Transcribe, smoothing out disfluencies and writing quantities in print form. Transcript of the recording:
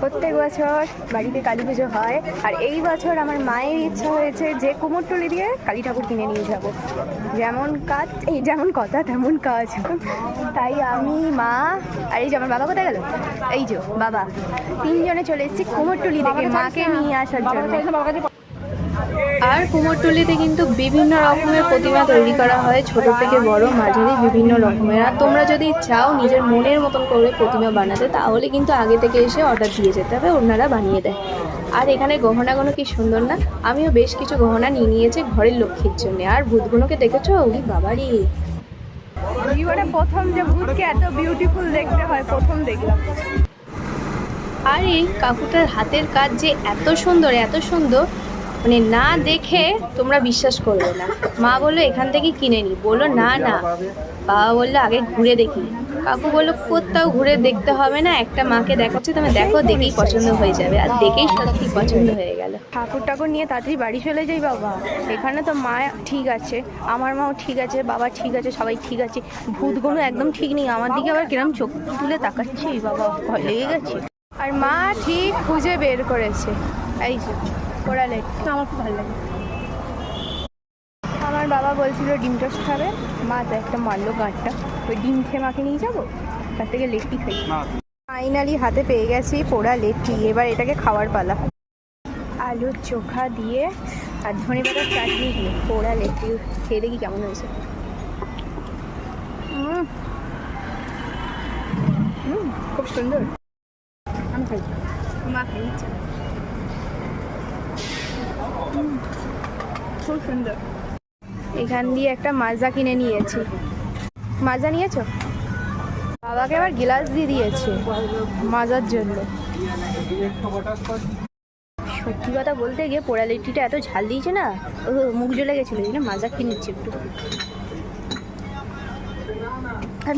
প্রত্যেক বছর বাড়িতে কালী পুজো হয়, আর এই বছর আমার মায়ের ইচ্ছা হয়েছে যে কুমোরটুলি দিয়ে কালী ঠাকুর কিনে নিয়ে যাব। যেমন কাজ, এই যেমন কথা তেমন কাজ। তাই আমি, মা আর এই যে আমার বাবা কোথায় গেল, এই যে বাবা, তিনজনে চলে এসেছি কুমোরটুলি থেকে মাকে নিয়ে আসার জন্য। আর কুমোরটুলিতে কিন্তু বিভিন্ন রকমের প্রতিমা তৈরি করা হয়, ছোট থেকে বড় মাঝারি বিভিন্ন রকমের। আর তোমরা যদি চাও নিজের মনের মতন করে প্রতিমা বানাতে, তাহলে কিন্তু আগে থেকে এসে অর্ডার দিয়ে যেতে হবে, ওনারা বানিয়ে দেয়। আর এখানে গহনাগুলো কি সুন্দর না, আমিও বেশ কিছু গহনা নিয়ে নিয়েছি ঘরের লক্ষ্মীর জন্য। আর ভূতগুলোকে দেখেছো, ওই বাবারি, জীবনে প্রথম যে ভূতকে এত বিউটিফুল দেখতে হয় প্রথম দেখলাম। আর এই কাকুটার হাতের কাজ যে এত সুন্দর এত সুন্দর, মানে না দেখে তোমরা বিশ্বাস করবে না। মা বললো এখান থেকে কিনে নি, বললো না না, বাবা বললো আগে ঘুরে দেখি। কাকু বললো কোথাও ঘুরে দেখতে হবে না, একটা মাকে দেখাচ্ছে, তুমি দেখো, দেখেই পছন্দ হয়ে যাবে। আর দেখেই সত্যি পছন্দ হয়ে গেল। ঠাকুর ঠাকুর নিয়ে তাড়াতাড়ি বাড়ি চলে যাই বাবা। এখানে তো মা ঠিক আছে, আমার মাও ঠিক আছে, বাবা ঠিক আছে, সবাই ঠিক আছে, ভূতগুলো একদম ঠিক নেই। আমার দিকে আবার কিরম চোখ তুলে তাকাচ্ছি, বাবা ভয় লেগে গেছে। আর মা ঠিক খুঁজে বের করেছে, এই যে ওরা লেট, আমার খুব ভালো লাগে। আমার বাবা বলছিল ডিম টোস্ট খাবে, মা তো একটা মারলো গাঁটটা, ওই ডিম খেয়ে মাকে নিয়ে যাবো, তার থেকে লেট্টি খাই। ফাইনালি হাতে পেয়ে গেছি পোড়া লেট্টি, এবার এটাকে খাওয়ার পালা। আলুর চোখা দিয়ে আর ধনে পাতার চাটনি দিয়ে পোড়া লেট্টি খেয়ে দেখি কেমন হয়েছে। খুব সুন্দর, আমি খাই, মা খাইছে, খুব সুন্দর। এখান দিয়ে একটা মাজা কিনে নিয়েছি। মাজা নিয়েছো? বাবাকে আবার গ্লাস দিয়ে দিয়েছে মাজার জন্য। সত্যি কথা বলতে গিয়ে পোড়া লিট্টিটা এত ঝাল দিয়েছে না, মুখ জ্বলে গেছিলো, এই জন্য মাজা কিনে নিচ্ছি একটু। আর